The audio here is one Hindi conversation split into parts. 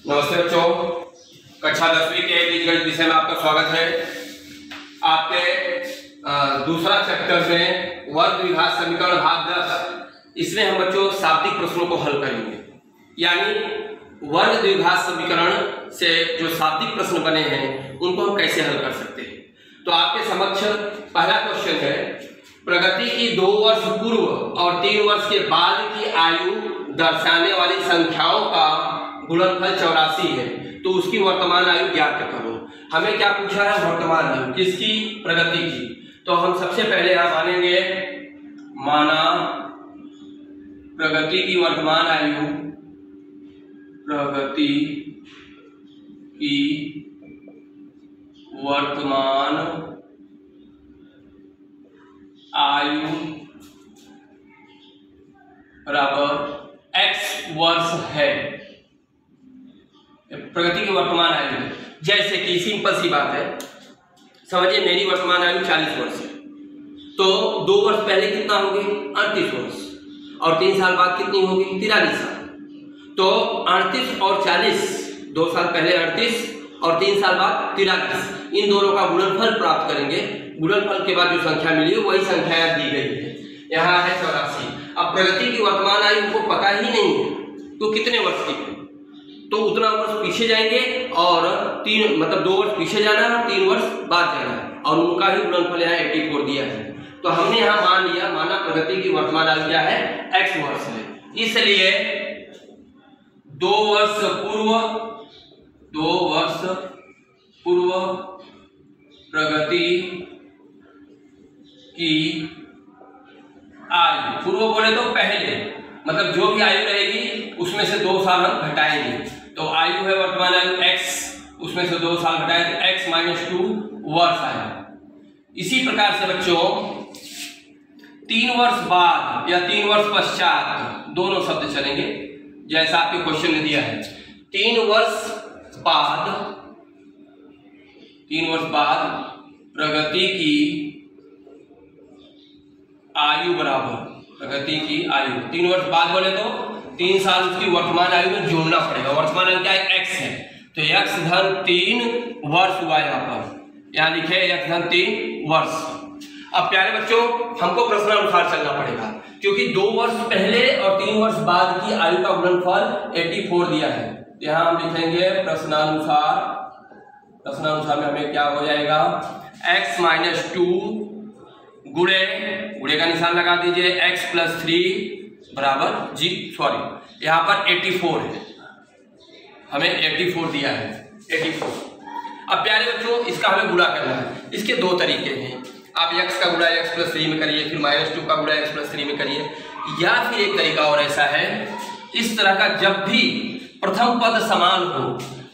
नमस्ते बच्चों, कक्षा 10वीं के बीजगणित विषय में आपका स्वागत है। आपके दूसरा चैप्टर में वर्ग द्विघात समीकरण भाग 10, इसमें हम बच्चों शाब्दिक प्रश्नों को हल करेंगे। यानी वर्ग द्विघात समीकरण से जो शाब्दिक प्रश्न बने हैं उनको हम कैसे हल कर सकते हैं। तो आपके समक्ष पहला क्वेश्चन है, प्रगति की 2 वर्ष पूर्व और 3 वर्ष के बाद की आयु दर्शाने वाली संख्याओं का गुणनफल 84 है, तो उसकी वर्तमान आयु ज्ञात करो। हमें क्या पूछा है? वर्तमान आयु किसकी? प्रगति की। तो हम सबसे पहले यहां मानेंगे, माना प्रगति की वर्तमान आयु, प्रगति की वर्तमान आयु बराबर x वर्ष है। प्रगति की वर्तमान आयु, जैसे कि सिंपल सी बात है, समझिए मेरी वर्तमान आयु 40 वर्ष है, तो 2 वर्ष पहले कितना होगी? 38 वर्ष, और 3 साल बाद कितनी होगी? 43 साल। तो 38 और 40, 2 साल पहले 38 और 3 साल बाद 43, इन दोनों का गुणनफल प्राप्त करेंगे। गुणनफल के बाद जो संख्या मिली वही संख्या दी गई है, यहाँ है 84। अब प्रगति की वर्तमान आयु को पता ही नहीं है तो कितने वर्ष की है, तो उतना वर्ष पीछे जाएंगे और 2 वर्ष पीछे जाना है और 3 वर्ष बाद जाना है, और उनका ही गुणनफल यहाँ 84 दिया है। तो हमने यहाँ मान लिया, माना प्रगति की वर्तमान आयु क्या है? x वर्ष है। इसलिए 2 वर्ष पूर्व प्रगति की आयु, पूर्व बोले तो पहले, मतलब जो भी आयु रहेगी उसमें से 2 साल हम घटाएंगे। तो आयु है वर्तमान आयु x, उसमें से 2 साल घटाए तो x - 2 वर्ष आया। इसी प्रकार से बच्चों 3 वर्ष बाद या 3 वर्ष पश्चात दोनों शब्द चलेंगे, जैसा आपके क्वेश्चन में दिया है। 3 वर्ष बाद प्रगति की आयु बराबर, प्रगति की आयु 3 वर्ष बाद बोले तो 3 साल उसकी वर्तमान आयु में जोड़ना पड़ेगा। वर्तमान आयु क्या है? x है, तो x धन 3 वर्ष हुआ। यहाँ पर यहाँ लिखे x धन 3 वर्ष। अब प्यारे बच्चों, हमको प्रश्नानुसार चलना पड़ेगा, क्योंकि 2 वर्ष पहले और 3 वर्ष बाद की आयु का गुणनफल 84 दिया है। यहाँ हम लिखेंगे प्रश्नानुसार में हमें क्या हो जाएगा? x - 2 गुणे का निशान लगा दीजिए, x + 3 बराबर यहाँ पर 84 है, हमें 84 दिया है, 84। अब प्यारे बच्चों, इसका हमें गुणा करना है। इसके 2 तरीके हैं, आप x का गुणा x + 3 में करिए, फिर -2 का गुणा x + 3 में करिए, या फिर एक तरीका और ऐसा है, इस तरह का जब भी प्रथम पद समान हो,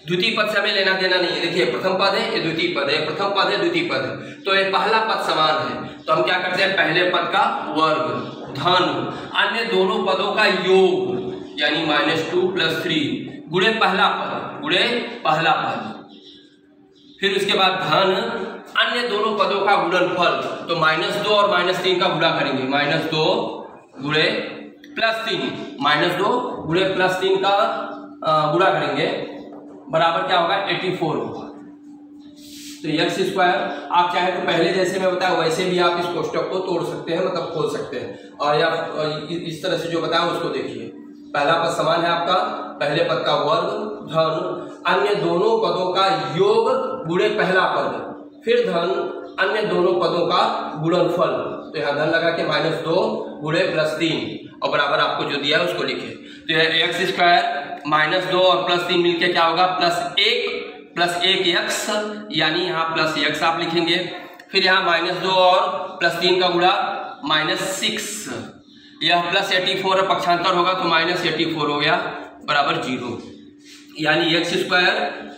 द्वितीय पद से हमें लेना देना नहीं है। देखिए प्रथम पद है, ये द्वितीय पद है, प्रथम पद है, द्वितीय पद है, तो ये पहला पद समान है, तो हम क्या करते हैं? पहले पद का वर्ग धन अन्य दोनों पदों का योग, यानी -2 + 3 गुणे पहला पद, फिर उसके बाद धन अन्य दोनों पदों का गुणनफल। तो -2 और -3 का गुणा करेंगे, -2 गुणे +3, -2 गुणे +3 का गुणा करेंगे, बराबर क्या होगा? 84 होगा। तो x², आप चाहे तो पहले जैसे मैं बताया वैसे भी आप इस कोष्टक को तोड़ सकते हैं, मतलब खोल सकते हैं, और या इस तरह से जो बताया उसको देखिए। पहला पद समान है आपका, पहले पद का वर्ग धन अन्य दोनों पदों का योग गुणे पहला पद, फिर धन अन्य दोनों पदों का गुणनफल। तो यहाँ धन लगा के -2 गुणे +3 और बराबर आपको जो दिया है उसको लिखे। तो यह x² -2 और +3 मिलके क्या होगा? +1 x, यानी यहाँ +x आप लिखेंगे, फिर यहाँ -2 और +3 का गुणा -6, यह +84 पक्षांतर होगा तो -84 हो गया, बराबर 0। यानी x²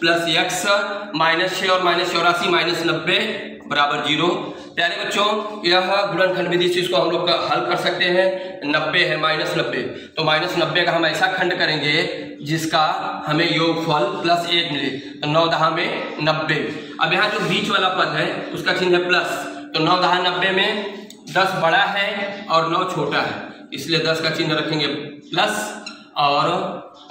+ x -6 और -84 -90 बराबर 0। प्यारे बच्चों, यह गुणनखंड विधि से इसको हम लोग हल कर सकते हैं। 90 है -90, तो -90 का हम ऐसा खंड करेंगे जिसका हमें योगफल +1 मिले, तो 9 दहा में 90। अब यहाँ जो बीच वाला पद है उसका चिन्ह है प्लस, तो 9 दहा 90 में 10 बड़ा है और 9 छोटा है, इसलिए 10 का चिन्ह रखेंगे प्लस और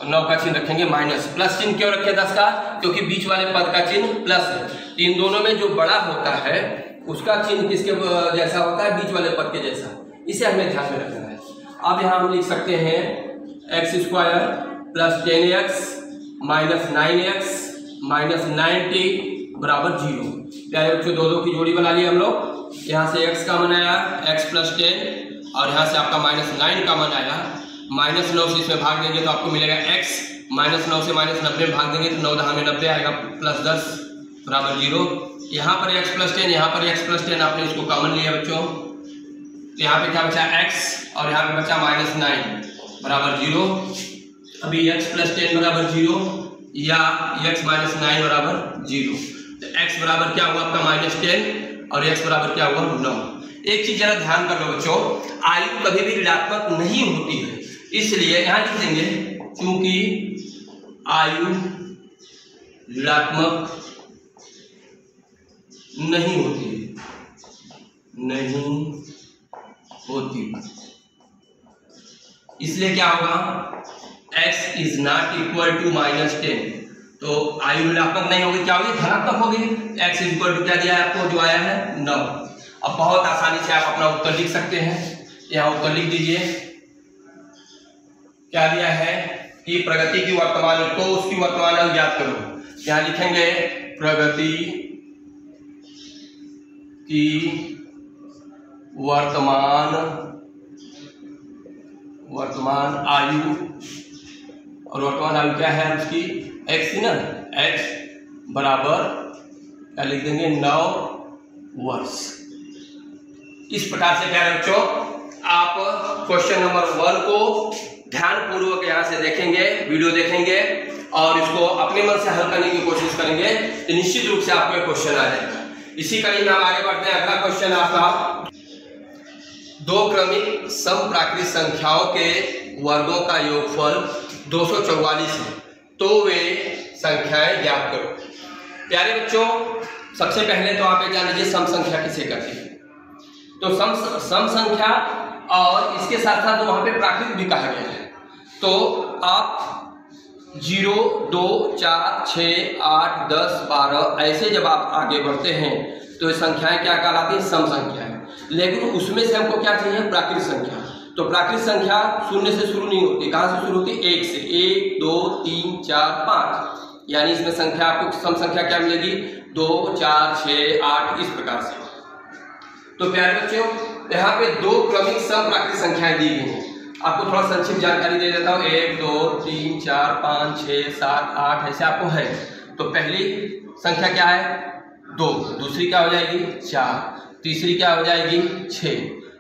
9 का चिन्ह रखेंगे माइनस। प्लस चिन्ह क्यों रखे 10 का? क्योंकि बीच वाले पद का चिन्ह प्लस है। इन दोनों में जो बड़ा होता है उसका चिन्ह किसके जैसा होता है? बीच वाले पद के जैसा। इसे हमें ध्यान में रखना है। अब यहाँ हम लिख सकते हैं x square plus 10x minus 9x minus 90 बराबर 0। प्यारे बच्चों, दो दो की जोड़ी बना ली हम लोग। यहाँ से x का मन आया x प्लस 10 और यहाँ से आपका माइनस 9 का मन आया। माइनस 9 से इसमें भाग देंगे तो आपको मिलेगा x, माइनस 9 से माइनस 90 में भाग देंगे तो 9 दहा में 90 आएगा प्लस 10 बराबर 0। यहाँ पर x प्लस 10, यहाँ पर x प्लस 10 आपने इसको कॉमन लिया बच्चों, तो यहाँ पे क्या बचा x और यहाँ पे बचा माइनस 9 बराबर 0। अभी x प्लस 10 बराबर 0 या x माइनस 9 बराबर 0, तो x बराबर क्या हुआ आपका माइनस 10 और x बराबर क्या हुआ 9। एक चीज जरा ध्यान कर लो बच्चों, आयु कभी भी ऋणात्मक नहीं होती है, इसलिए यहां लिख देंगे चूंकि आयु ऋणात्मक नहीं होती, नहीं होती, इसलिए क्या होगा x is not equal to minus 10, तो आयु ऋणात्मक नहीं होगी, क्या होगी धनात्मक होगी। x इज इक्वल टू क्या दिया है आपको, जो आया है 9। अब बहुत आसानी से आप अपना उत्तर लिख सकते हैं, यहाँ उत्तर लिख दीजिए। क्या दिया है कि प्रगति की वर्तमान तो उसकी वर्तमान अंक ज्ञात करो। यहाँ लिखेंगे प्रगति की वर्तमान आयु, और वर्तमान आयु क्या है उसकी x ही ना, x बराबर क्या लिख देंगे 9 वर्ष। इस प्रकार से क्या है बच्चों, आप क्वेश्चन नंबर 1 को ध्यानपूर्वक यहाँ से देखेंगे, वीडियो देखेंगे और इसको अपने मन से हल करने की कोशिश करेंगे तो निश्चित रूप से आपको क्वेश्चन आ जाएगा। इसी कड़ी में हम आगे बढ़ते हैं। अगला क्वेश्चन आपका, दो क्रमिक समप्राकृत संख्याओं के वर्गों का योगफल 244 है, तो वे संख्याएं ज्ञात करो। प्यारे बच्चों, सबसे पहले तो आप जान लीजिए सम संख्या किसे कहते हैं। तो सम संख्या और इसके साथ साथ वहां पे प्राकृत भी कहा गया है। तो आप 0, 2, 4, 6, 8, 10, 12 ऐसे जब आप आगे बढ़ते हैं तो ये संख्याएं क्या कहलाती हैं, सम संख्याएं। लेकिन उसमें से हमको क्या चाहिए, प्राकृत संख्या। तो प्राकृत संख्या शून्य से शुरू नहीं होती, कहां से शुरू होती, 1 से। 1, 2, 3, 4, 5, यानी इसमें संख्या आपको सम संख्या क्या मिलेगी 2, 4, 6, 8 इस प्रकार से। तो प्यारे बच्चों, यहाँ पे दो क्रमिक समप्राकृत संख्याएं दी गई हैं। आपको थोड़ा संक्षिप्त जानकारी दे देता हूँ। 1, 2, 3, 4, 5, 6, 7, 8 ऐसे आपको है। तो पहली संख्या क्या है 2, दूसरी क्या हो जाएगी 4, तीसरी क्या हो जाएगी 6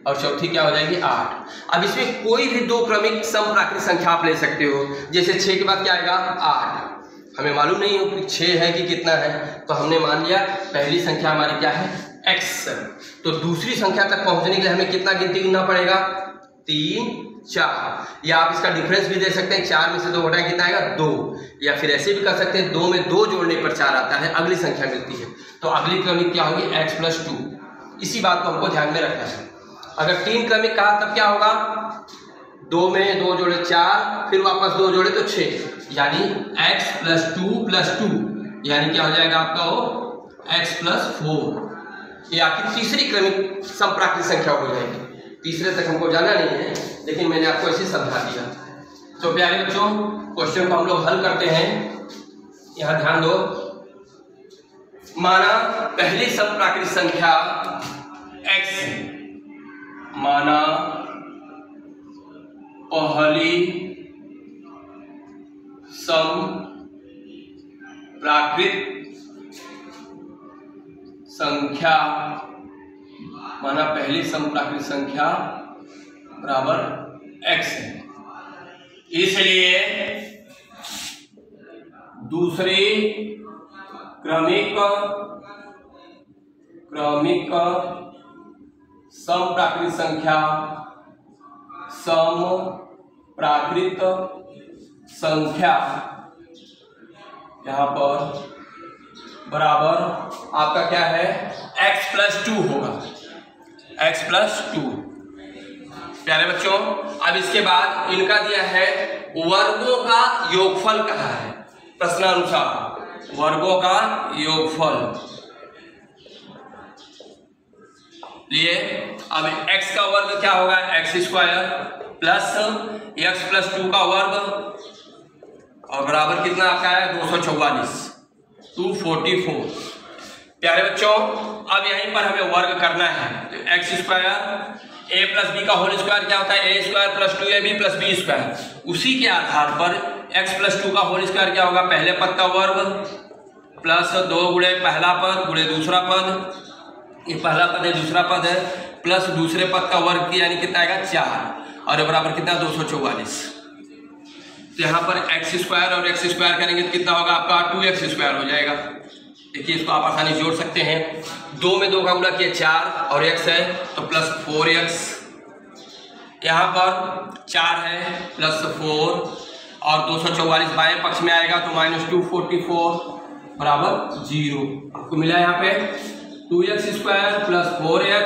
और चौथी क्या हो जाएगी 8। अब इसमें कोई भी दो क्रमिक समप्राकृत संख्या आप ले सकते हो। जैसे 6 के बाद क्या आएगा 8, हमें मालूम नहीं हो कि 6 है कि कितना है, तो हमने मान लिया पहली संख्या हमारी क्या है x। तो दूसरी संख्या तक पहुंचने के लिए हमें कितना गिनती गिनना पड़ेगा 3, 4, या आप इसका डिफरेंस भी दे सकते हैं। 4 में से 2 घटाएं कितना आएगा 2, या फिर ऐसे भी कर सकते हैं 2 में 2 जोड़ने पर 4 आता है, अगली संख्या मिलती है। तो अगली क्रमिक क्या होगी x प्लस 2। इसी बात को हमको ध्यान में रखना है। अगर 3 क्रमिक कहा तब क्या होगा, 2 में 2 जोड़े 4, फिर वापस 2 जोड़े तो 6, यानी x प्लस 2 प्लस 2, यानी क्या हो जाएगा आपका वो x प्लस 4। ये आपकी तीसरी क्रमिक समप्राकृत संख्या हो जाएगी। तीसरे तक हमको जाना नहीं है, लेकिन मैंने आपको ऐसे समझा दिया। तो प्यारे बच्चों, क्वेश्चन को हम लोग हल करते हैं। यहाँ ध्यान दो, माना पहली समप्राकृत संख्या x है, माना पहली समप्राकृत संख्या, माना पहली समप्राकृत संख्या बराबर x है, इसलिए दूसरी क्रमिक समप्राकृत संख्या यहाँ पर बराबर आपका क्या है x प्लस 2 होगा, x प्लस 2। प्यारे बच्चों, अब इसके बाद इनका दिया है वर्गों का योगफल कहा है प्रश्नानुसार, वर्गों का योगफल लिए। अब x का वर्ग क्या होगा, x square plus x plus 2 का वर्ग और बराबर कितना आपका है 244, 244। प्यारे बच्चों अब यहीं पर हमें वर्ग करना है, तो x square a plus b का होल स्क्वायर क्या होता है, a square plus 2ab plus b square. उसी के आधार पर x प्लस 2 का होल स्क्वायर क्या होगा, पहले पद का वर्ग प्लस 2 गुणे पहला पद गुणे दूसरा पद, ये पहला पद है दूसरा पद है, प्लस दूसरे पद का वर्ग यानी कितना आएगा 4 और बराबर कितना 244। तो यहाँ पर एक्स स्क्वायर और एक्स स्क्वायर करेंगे तो कितना होगा आपका 2x स्क्वायर हो जाएगा। देखिए इसको आप आसानी जोड़ सकते हैं, 2 में 2 का गुणा किया 4 और x है तो प्लस 4x, यहाँ पर 4 है प्लस 4 और 244 बाएं पक्ष में आएगा तो माइनस 244 बराबर 0। आपको मिला यहाँ पे 2x स्क्वायर प्लस 4x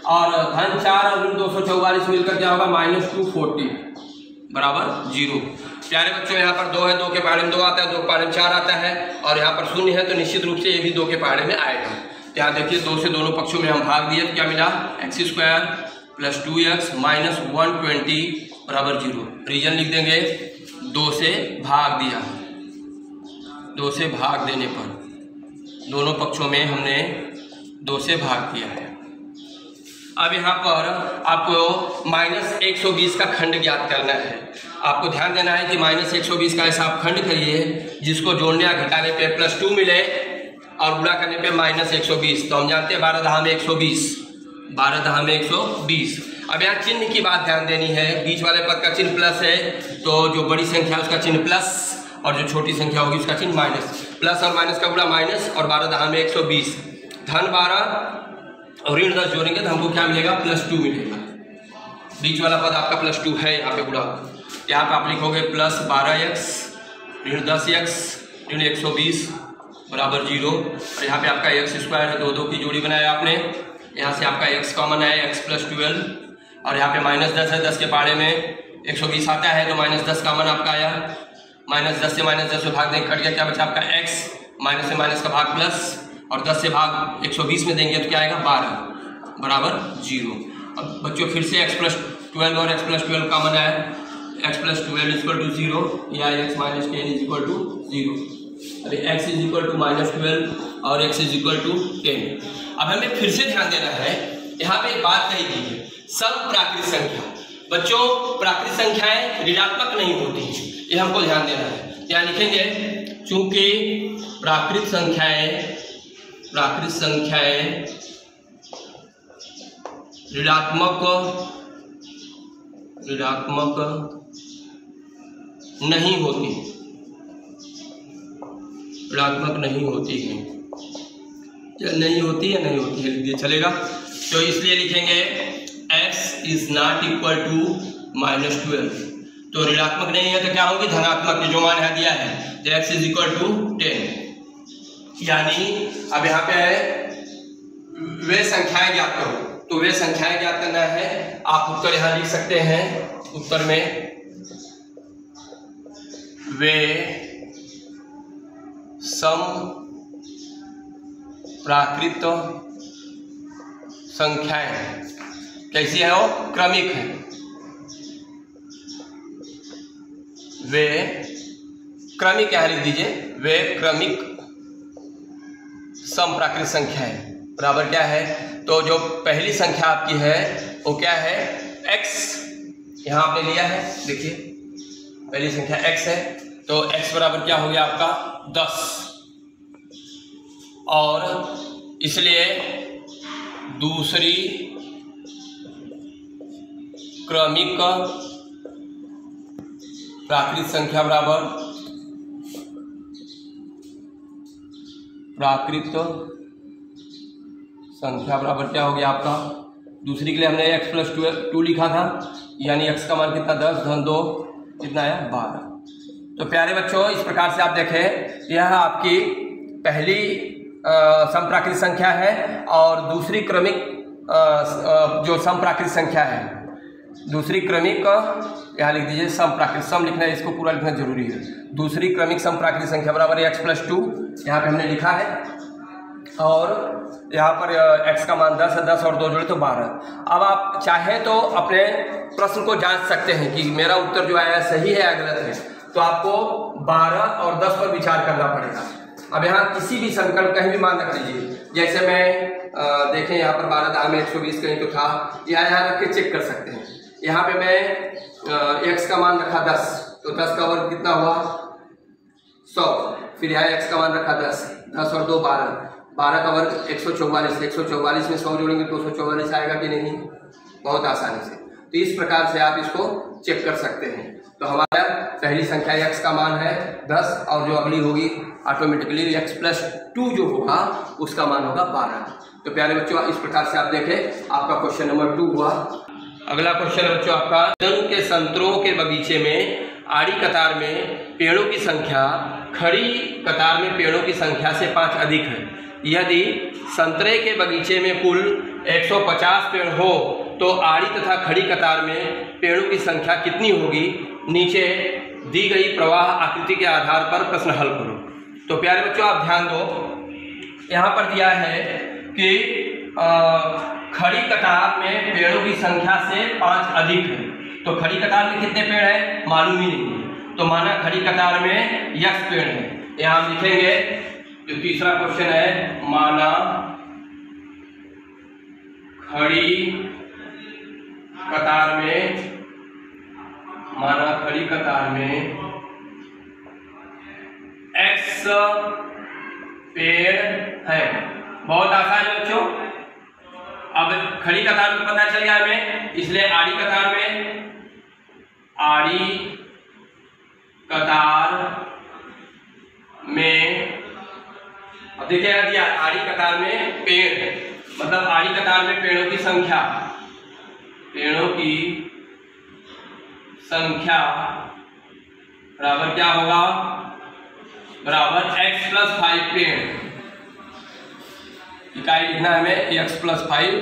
और धन 4 और 244 मिलकर क्या होगा माइनस 240 बराबर 0। प्यारे बच्चों यहाँ पर 2 है, 2 के पहाड़े में 2 आता है, 2 के पहाड़े में 4 आता है और यहाँ पर 0 है तो निश्चित रूप से ये भी 2 के पहाड़े में आएगा। तो यहाँ देखिए 2 से दोनों पक्षों में हम भाग दिए तो क्या मिला x square plus 2x minus 120 बराबर 0। रीजन लिख देंगे 2 से भाग दिया, 2 से भाग देने पर दोनों पक्षों में हमने 2 से भाग दिया है। अब यहाँ पर आपको माइनस 120 का खंड ज्ञात करना है। आपको ध्यान देना है कि माइनस 120 का ऐसा आप खंड करिए जिसको जोड़ने या घटाने पे प्लस 2 मिले और गुणा करने पे माइनस 120। तो हम जानते हैं 12 दहा में 120, 12 दहा में 120। अब यहाँ चिन्ह की बात ध्यान देनी है, बीच वाले पद का चिन्ह प्लस है तो जो बड़ी संख्या है उसका चिन्ह प्लस और जो छोटी संख्या होगी उसका चिन्ह माइनस। प्लस और माइनस का गुणा माइनस और 12 दहा में 120, धन 12 और ऋण 10 जोड़ेंगे तो हमको क्या मिलेगा प्लस 2 मिलेगा। बीच वाला पद आपका प्लस 2 है यहाँ पे गुणा, यहाँ पे आप लिखोगे प्लस 12x ऋण 10x ऋण 120 बराबर 0 और यहाँ पे आपका एक्स स्क्वायर है, 2 की जोड़ी बनाया आपने, यहाँ से आपका x कॉमन है x प्लस 12 और यहाँ पे माइनस 10 है, 10 के पाड़े में 120 आता है तो माइनस 10 कॉमन आपका आया, माइनस 10 से माइनस 10 से भाग देंगे कट गया, क्या बचा आपका x, माइनस से माइनस का भाग प्लस और 10 से भाग 120 में देंगे तो क्या आएगा 12 बराबर 0। अब बच्चों फिर से x प्लस 12 और x प्लस 12 कॉमन आया, x प्लस 12 इक्वल टू 0 या x माइनस 10 इक्वल टू 0। अरे x is equal to minus 12 और x इज इक्वल टू 10। अब हमें फिर से ध्यान देना है, यहाँ पे एक बात कही गई है सम प्राकृत संख्या। बच्चों प्राकृत संख्याएं ऋणात्मक नहीं होती, ये हमको ध्यान देना है। यहाँ लिखेंगे चूंकि प्राकृत संख्याएं ऋणात्मक नहीं होती, ऋणात्मक नहीं होती है, नहीं होती है लिख दिए चलेगा। तो इसलिए लिखेंगे x is not equal to minus 12, तो ऋणात्मक नहीं है तो क्या होगी धनात्मक, जो मान यहाँ दिया है तो x इज इक्वल टू 10। यानी अब यहाँ पे वे संख्याएं ज्ञात करो, तो वे संख्याएं ज्ञात करना है। आप उत्तर यहाँ लिख सकते हैं, उत्तर में वे सम प्राकृत संख्याएं कैसी है, वो क्रमिक है। वे क्रमिक यहाँ लिख दीजिए, वे क्रमिक सम प्राकृत संख्याएं बराबर क्या है, तो जो पहली संख्या आपकी है वो क्या है x, यहाँ आपने लिया है देखिए पहली संख्या x है तो x बराबर क्या हो गया आपका 10 और इसलिए दूसरी क्रमिक प्राकृत संख्या बराबर क्या हो गया आपका, दूसरी के लिए हमने x प्लस 2 लिखा था, यानी x का मान कितना 10 धन 2 कितना है 12। तो प्यारे बच्चों इस प्रकार से आप देखें यह आपकी पहली समप्राकृत संख्या है और दूसरी क्रमिक जो समप्राकृत संख्या है दूसरी क्रमिक, यहाँ लिख दीजिए सम प्राकृतिक, सम लिखना है, इसको पूरा लिखना जरूरी है। दूसरी क्रमिक सम प्राकृतिक संख्या बराबर x + 2, यहाँ पे हमने लिखा है, और यहाँ पर x का मान 10 है, 10 और 2 जोड़े तो 12। अब आप चाहें तो अपने प्रश्न को जांच सकते हैं कि मेरा उत्तर जो आया सही है या गलत है, तो आपको 12 और 10 पर विचार करना पड़ेगा। अब यहाँ किसी भी संकल्प कहीं भी मान रख लीजिए, जैसे मैं देखें यहाँ पर 12 दाम में 120 कहीं तो था, यहाँ रख के चेक कर सकते हैं। यहाँ पे मैं x का मान रखा 10, तो 10 का वर्ग कितना हुआ 100, फिर यहाँ x का मान रखा 10, 10 और 2 12, 12 का वर्ग 144, 144 में 100 जोड़ेंगे तो 244 आएगा कि नहीं, बहुत आसानी से। तो इस प्रकार से आप इसको चेक कर सकते हैं। तो हमारा पहली संख्या x का मान है 10, और जो अगली होगी ऑटोमेटिकली x + 2 जो होगा उसका मान होगा 12। तो प्यारे बच्चों, इस प्रकार से आप देखें, आपका क्वेश्चन नंबर 2 हुआ। अगला क्वेश्चन बच्चों आपका, के संतरों के बगीचे में आड़ी कतार में पेड़ों की संख्या खड़ी कतार में पेड़ों की संख्या से 5 अधिक है। यदि संतरे के बगीचे में कुल 150 पेड़ हो तो आड़ी तथा खड़ी कतार में पेड़ों की संख्या कितनी होगी? नीचे दी गई प्रवाह आकृति के आधार पर प्रश्न हल करो। तो प्यारे बच्चों, आप ध्यान दो, यहाँ पर दिया है कि खड़ी कतार में पेड़ों की संख्या से 5 अधिक है। तो खड़ी कतार में कितने पेड़ हैं मालूम ही नहीं है, तो माना खड़ी कतार में x पेड़ है। यहाँ हम लिखेंगे, जो तीसरा क्वेश्चन है, माना खड़ी कतार में x पेड़ है। बहुत आसान है बच्चों। अब खड़ी कतार में पता चल गया हमें, इसलिए आड़ी कतार में अब देखिए दिया आड़ी कतार में पेड़, मतलब आड़ी कतार में पेड़ों की संख्या बराबर क्या होगा, बराबर x + 5 पेड़। इकाई लिखना है हमें, x + 5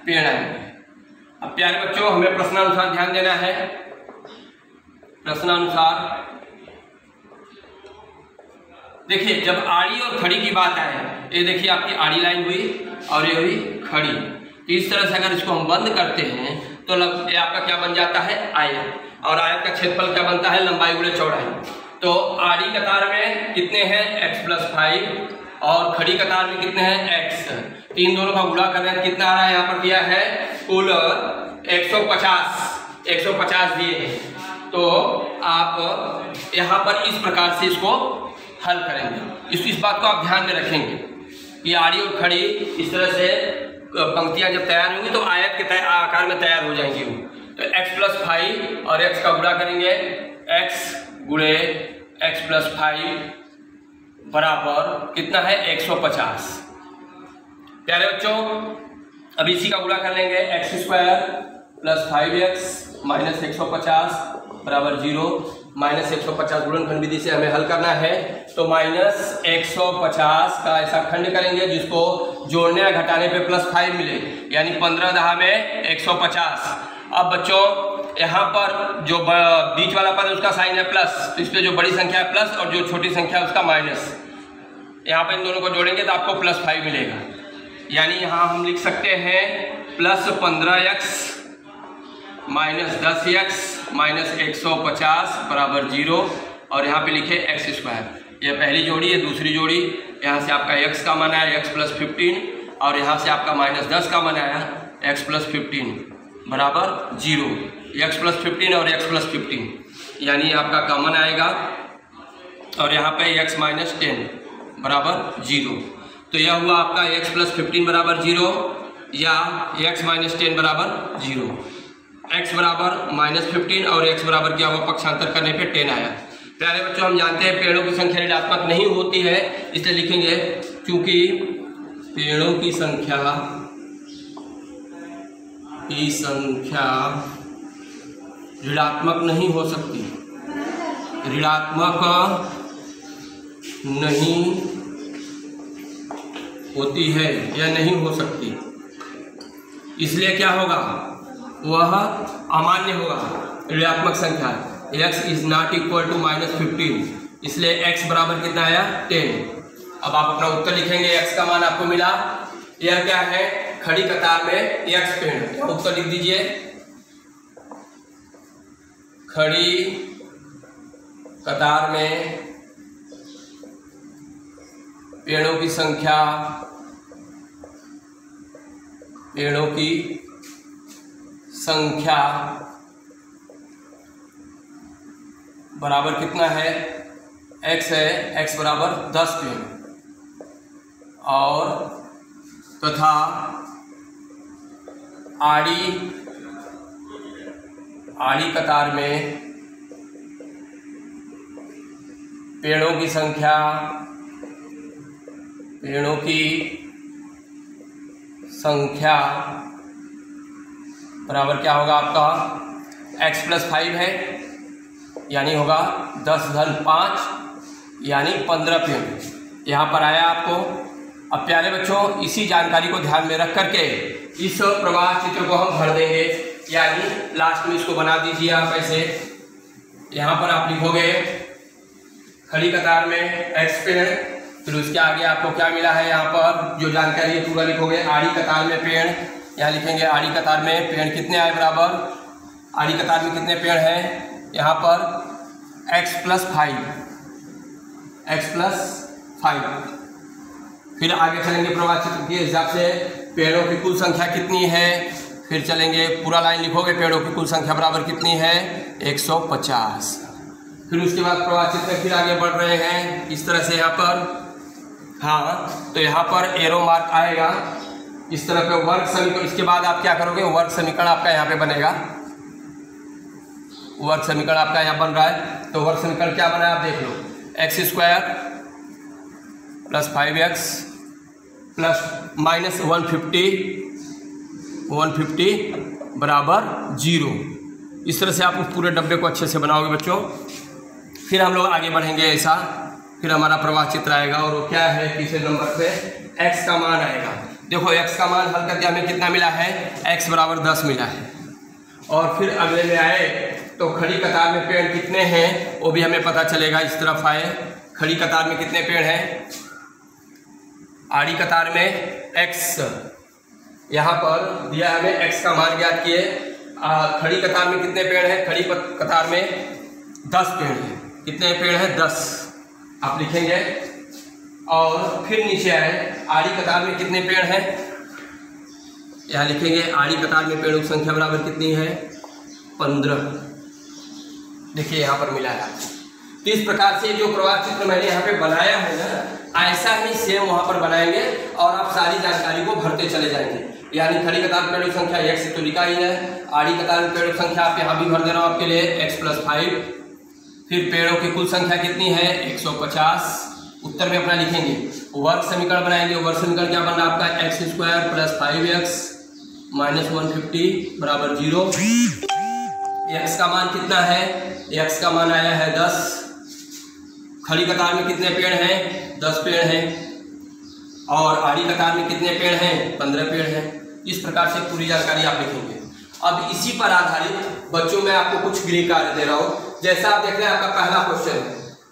पेड़ आएंगे। अब प्यारे बच्चों, हमें प्रश्नानुसार ध्यान देना है। प्रश्नानुसार देखिए, जब आड़ी और खड़ी की बात आए, ये देखिए आपकी आड़ी लाइन हुई और ये हुई खड़ी। तो इस तरह से अगर इसको हम बंद करते हैं तो ये आपका क्या बन जाता है, आयत। और आयत का क्षेत्रफल क्या बनता है, लंबाई गुणे चौड़ाई। तो आड़ी कतार में कितने हैं x + 5 और खड़ी कतार में कितने हैं x। इन दोनों का गुणा कर रहे हैं, कितना आ रहा है, यहाँ पर दिया है कुल 150 दिए हैं। तो आप यहाँ पर इस प्रकार से इसको हल करेंगे। इस बात को आप ध्यान में रखेंगे कि आड़ी और खड़ी इस तरह से पंक्तियां जब तैयार होंगी तो आयत के आकार में तैयार हो जाएंगी। तो x + 5 और x का गुणा करेंगे, x गुणे x + 5 बराबर कितना है 150। प्यारे बच्चों, अब इसी का गुणा कर लेंगे, x² + 5x - 150 बराबर 0। -150 गुणनखंड विधि से हमें हल करना है। तो -150 का ऐसा खंड करेंगे जिसको जोड़ने या घटाने पे +5 मिले, यानी 15 दहा में 150। अब बच्चों, यहाँ पर जो बीच वाला पद है उसका साइन है प्लस, तो इस पर जो बड़ी संख्या है प्लस और जो छोटी संख्या है उसका माइनस। यहाँ पर इन दोनों को जोड़ेंगे तो आपको +5 मिलेगा। यानी यहाँ हम लिख सकते हैं +15x - 10x - 150 बराबर 0। और यहाँ पे लिखे x²। यह पहली जोड़ी है। दूसरी जोड़ी, यहाँ से आपका x का मान आया x + 15 और यहाँ से आपका -10 का मान आया x + 15 बराबर 0। x + 15 और x + 15 यानी आपका कॉमन आएगा, और यहाँ पे x - 10 बराबर 0। तो यह हुआ आपका x + 15 बराबर 0 या x - 10 बराबर 0। x बराबर -15 और x बराबर क्या हुआ, पक्षांतर करने पे 10 आया। प्यारे बच्चों, हम जानते हैं पेड़ों की संख्या ऋणात्मक नहीं होती है, इसलिए लिखेंगे क्योंकि पेड़ों की संख्या ऋणात्मक नहीं हो सकती, ऋणात्मक नहीं होती है या नहीं हो सकती। इसलिए क्या होगा, वह अमान्य होगा, ऋणात्मक संख्या। x is not equal to -15, इसलिए x बराबर कितना आया 10। अब आप अपना उत्तर लिखेंगे, x का मान आपको मिला। यह क्या है, खड़ी कतार में x पेड़। उत्तर लिख दीजिए, खड़ी कतार में पेड़ों की संख्या, पेड़ों की संख्या बराबर कितना है, x है, x बराबर 10 पेड़। और तथा आड़ी कतार में पेड़ों की संख्या, पेड़ों की संख्या बराबर क्या होगा आपका, x + 5 है, यानी होगा 10 घन 5 यानी 15 पेड़ यहाँ पर आया आपको। अब प्यारे बच्चों, इसी जानकारी को ध्यान में रख करके इस प्रवाह चित्र को हम भर देंगे, यानी लास्ट में इसको बना दीजिए आप ऐसे। यहाँ पर आप लिखोगे खड़ी कतार में x पेड़, फिर उसके आगे आपको क्या मिला है, यहाँ पर जो जानकारी है पूरा लिखोगे। आड़ी कतार में पेड़, यहाँ लिखेंगे आड़ी कतार में पेड़ कितने आए बराबर, आड़ी कतार में कितने पेड़ हैं, यहाँ पर x + 5। फिर आगे चलेंगे प्रवाह चित्र के हिसाब से, पेड़ों की कुल संख्या कितनी है, फिर चलेंगे पूरा लाइन लिखोगे, पेड़ों की कुल संख्या बराबर कितनी है 150। फिर उसके बाद प्रवाह चित्र फिर आगे बढ़ रहे हैं इस तरह से यहाँ पर। हाँ, तो यहाँ पर एरो मार्क आएगा इस तरह पे वर्ग समीकरण। इसके बाद आप क्या करोगे, वर्ग समीकरण आपका यहाँ पे बनेगा, वर्ग समीकरण आपका यहाँ बन रहा है। तो वर्ग समीकरण क्या बना है आप देख लो, x² + 5x + -150 बराबर 0। इस तरह से आप उस पूरे डब्बे को अच्छे से बनाओगे बच्चों। फिर हम लोग आगे बढ़ेंगे ऐसा, फिर हमारा प्रवाह चित्र आएगा और वो क्या है, तीसरे नंबर पे x का मान आएगा। देखो x का मान हल करके हमें कितना मिला है, x बराबर 10 मिला है। और फिर अगले में आए तो खड़ी कतार में पेड़ कितने हैं वो भी हमें पता चलेगा। इस तरफ आए, खड़ी कतार में कितने पेड़ हैं, आड़ी कतार में x, यहाँ पर दिया हमें x का मान ज्ञात किए। खड़ी कतार में कितने पेड़ हैं, खड़ी कतार में 10 पेड़ हैं। कितने पेड़ हैं, 10 आप लिखेंगे। और फिर नीचे आए, आड़ी कतार में कितने पेड़ हैं, यहाँ लिखेंगे आड़ी कतार में पेड़ों की संख्या बराबर कितनी है 15। देखिए यहाँ पर मिला है। तो इस प्रकार से जो प्रवाह चित्र मैंने यहाँ पे बनाया है ना, ऐसा ही सेम वहाँ पर बनाएंगे और आप सारी जानकारी को भरते चले जाएंगे। यानी खड़ी कतार पेड़ों की संख्या x तो लिखा ही है, आड़ी कतार में पेड़ों की संख्या आप यहाँ भी भर दे रहा हूँ आपके लिए x + 5। फिर पेड़ों की कुल संख्या कितनी है 150, उत्तर में अपना लिखेंगे। वर्ग समीकरण बनाएंगे, वर्ग समीकरण क्या बन रहा है आपका, x² + 5x - 150 बराबर 0। x का मान कितना है, x का मान आया है 10। खड़ी कतार में कितने पेड़ हैं, 10 पेड़ हैं। और आड़ी कतार में कितने पेड़ हैं, 15 पेड़ हैं। इस प्रकार से पूरी जानकारी आप लिखेंगे। अब इसी पर आधारित बच्चों में आपको कुछ गृह कार्य दे रहा हूँ। जैसा आप देख रहे हैं आपका पहला क्वेश्चन है,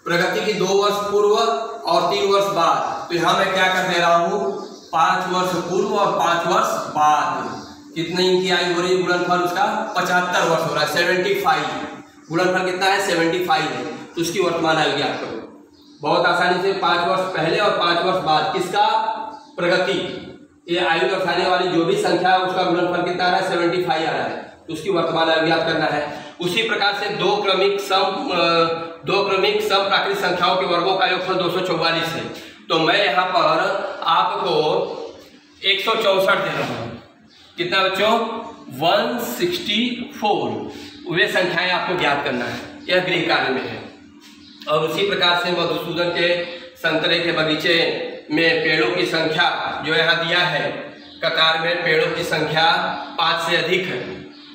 प्रगति की 2 वर्ष पूर्व और 3 वर्ष बाद। तो यहाँ मैं क्या कर दे रहा हूँ, 5 वर्ष पूर्व और 5 वर्ष बाद। कितनी इनकी आयु हो रही है, गुणनफल उसका 75 वर्ष हो रहा है, 75। गुणनफल कितना है 75 है। तो उसकी वर्तमान आयु ज्ञात करो। बहुत आसानी से 5 वर्ष पहले और 5 वर्ष बाद किसका, प्रगति, ये आयु दर्शाने वाली जो भी संख्या है उसका गुणनफल कितना आ रहा है 75 आ रहा है। तो उसकी वर्तमान आयु ज्ञात करना है। उसी प्रकार से दो क्रमिक सम प्राकृतिक संख्याओं के वर्गों का योगफल 244 है। तो मैं यहाँ पर आपको 164 दे रहा हूँ। कितना बच्चों, 164। वे संख्याएं आपको ज्ञात करना है, यह गृह कार्य में है। और उसी प्रकार से मधुसूदन के संतरे के बगीचे में पेड़ों की संख्या जो यहाँ दिया है, कतार में पेड़ों की संख्या 5 से अधिक है।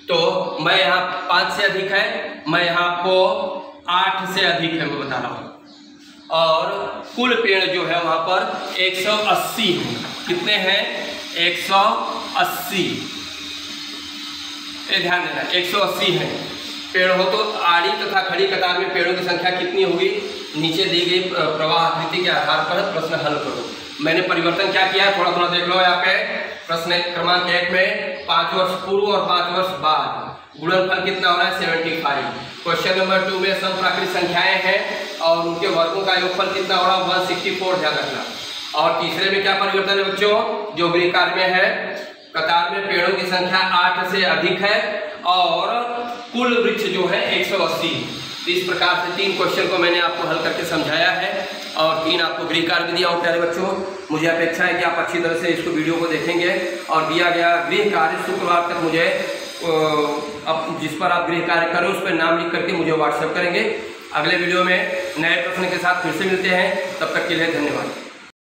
तो मैं यहाँ 5 से अधिक है, मैं यहाँ आपको 8 से अधिक है मैं बता रहा हूँ। और कुल पेड़ जो है वहाँ पर 180 है। कितने हैं, 180। ये ध्यान देना 180 है पेड़ हो तो आड़ी तथा खड़ी कतार में पेड़ों की संख्या कितनी होगी, नीचे दी गई प्रवाह आकृति के आधार पर प्रश्न हल करो। मैंने परिवर्तन क्या किया थोड़ा थोड़ा देख लो। यहाँ पे प्रश्न क्रमांक 1 में 5 वर्ष पूर्व और 5 वर्ष बाद गुणनफल कितना हो रहा है 75। क्वेश्चन नंबर 2 में समप्राकृत संख्याएं हैं और उनके वर्गों का योगफल कितना हो रहा है 164, ध्यान रखना। और तीसरे में क्या परिवर्तन है बच्चों, जो गृह कार्य में है कतार में पेड़ों की संख्या 8 से अधिक है और कुल वृक्ष जो है 180। इस प्रकार से 3 क्वेश्चन को मैंने आपको हल करके समझाया है और 3 आपको गृह कार्य भी दिया हूँ। प्यारे बच्चों, मुझे अपेक्षा है कि आप अच्छी तरह से इसको वीडियो को देखेंगे और दिया गया गृह कार्य शुक्रवार तक मुझे अब जिस पर आप गृह कार्य करें उस पर नाम लिख करके मुझे व्हाट्सएप करेंगे। अगले वीडियो में नए प्रश्न के साथ फिर से मिलते हैं, तब तक के लिए धन्यवाद।